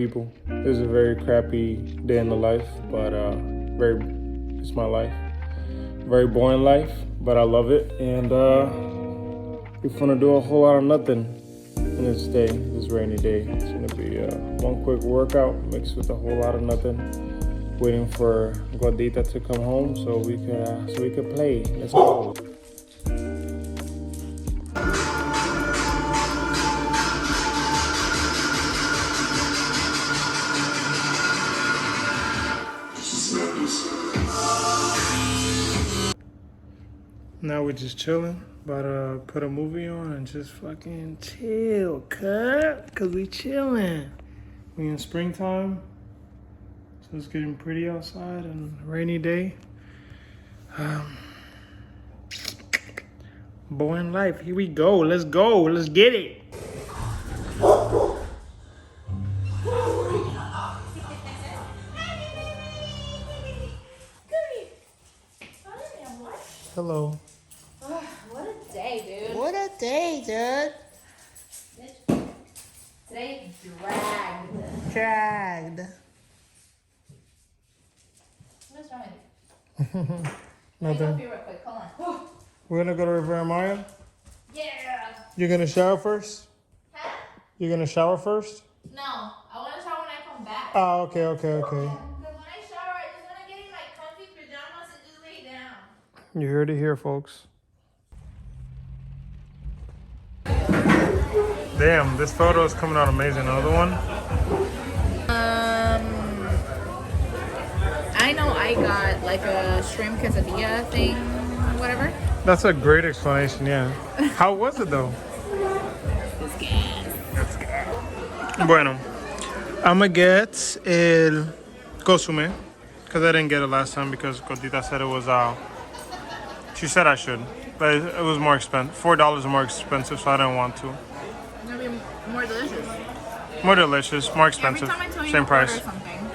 people. This is a very crappy day in the life, but it's my life. Very boring life, but I love it. And we're gonna do a whole lot of nothing in this day, this rainy day. It's gonna be one quick workout mixed with a whole lot of nothing. Waiting for Gordita to come home so we could play. Let's go. Now we're just chilling, about to put a movie on and just fucking chill, cause we chilling. We in springtime, so it's getting pretty outside and a rainy day. Boring life, here we go, let's get it. Hello. What a day, dude. What a day, dude. Today dragged. Dragged. What's wrong with you? Let me go Nothing. pee real quick. Hold on. We're gonna go to Rivera Maya. Yeah. You're gonna shower first? Huh? You're gonna shower first? No, I want to shower when I come back. Oh, okay. Because when I shower, I just want to get in my comfy pajamas and just lay down. You heard it here, folks. Damn, this photo is coming out amazing. Another one? I know I got like a shrimp quesadilla thing, whatever. That's a great explanation, yeah. How was it though? It's gas. Bueno, I'ma get el consomme because I didn't get it last time because Gordita said it was she said I should, but it was more expensive. $4 more expensive, so I didn't want to. It's gonna be more delicious. More delicious, more expensive, Every time I tell you same to price. order something,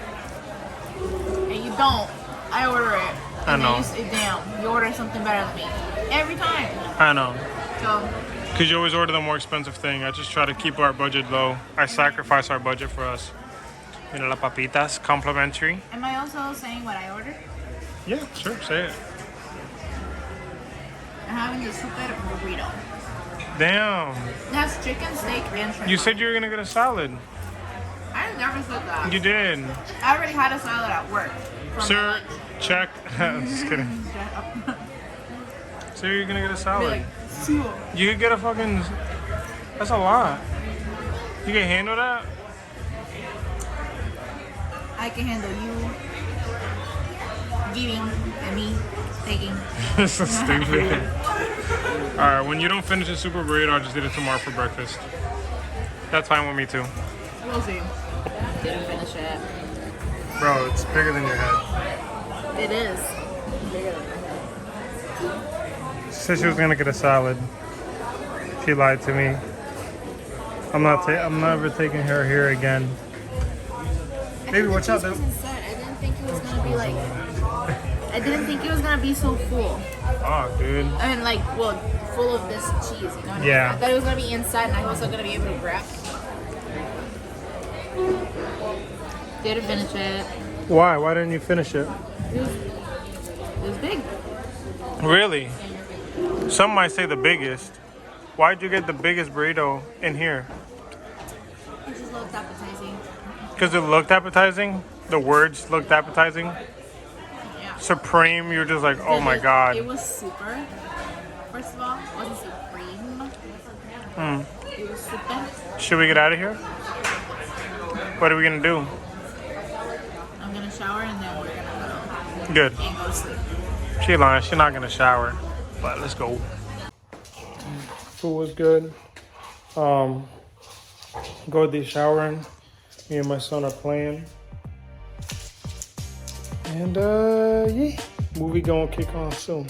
and you don't, I order it. I And know. then you sit down. You order something better than me. Every time. I know. So, Because you always order the more expensive thing. I just try to keep our budget low. I sacrifice our budget for us. You know, la papitas, complimentary. am I also saying what I ordered? Yeah, sure, say it. I'm having the super burrito. Damn. It has chicken, steak, and shrimp. You said you were going to get a salad. I never said that. You did. I already had a salad at work. from Sir, my lunch. check. I'm just kidding. Shut up. So you're going to get a Be salad. like, "Sure." You could get a fucking... That's a lot. You can handle that? I can handle you giving and me taking. This is so stupid. Alright, when you don't finish a super burrito, I'll just eat it tomorrow for breakfast. That's fine with me too. We'll see. Didn't finish it. Bro, it's bigger than your head. It is. She said she was gonna get a salad. She lied to me. I'm never taking her here again. Baby, watch out. I didn't think it was gonna be like. I didn't think it was gonna be so full. Oh, dude. I mean, like, well, full of this cheese. You know what I mean? Yeah. I thought it was gonna be inside, and I wasn't gonna be able to grab it. Didn't finish it. Why? Why didn't you finish it? It was big. Really? Some might say the biggest. Why'd you get the biggest burrito in here? It just looked appetizing. Because it looked appetizing? The words looked appetizing? Yeah. Supreme, you're just like, oh my It god. was super. First of all, it wasn't supreme. It was super. Should we get out of here? What are we gonna do? I'm gonna shower and then we're gonna Good. go and go to sleep. She lying, she's not gonna shower. But let's go. Food was good. Go the showering. Me and my son are playing. And yeah, movie gonna kick on soon.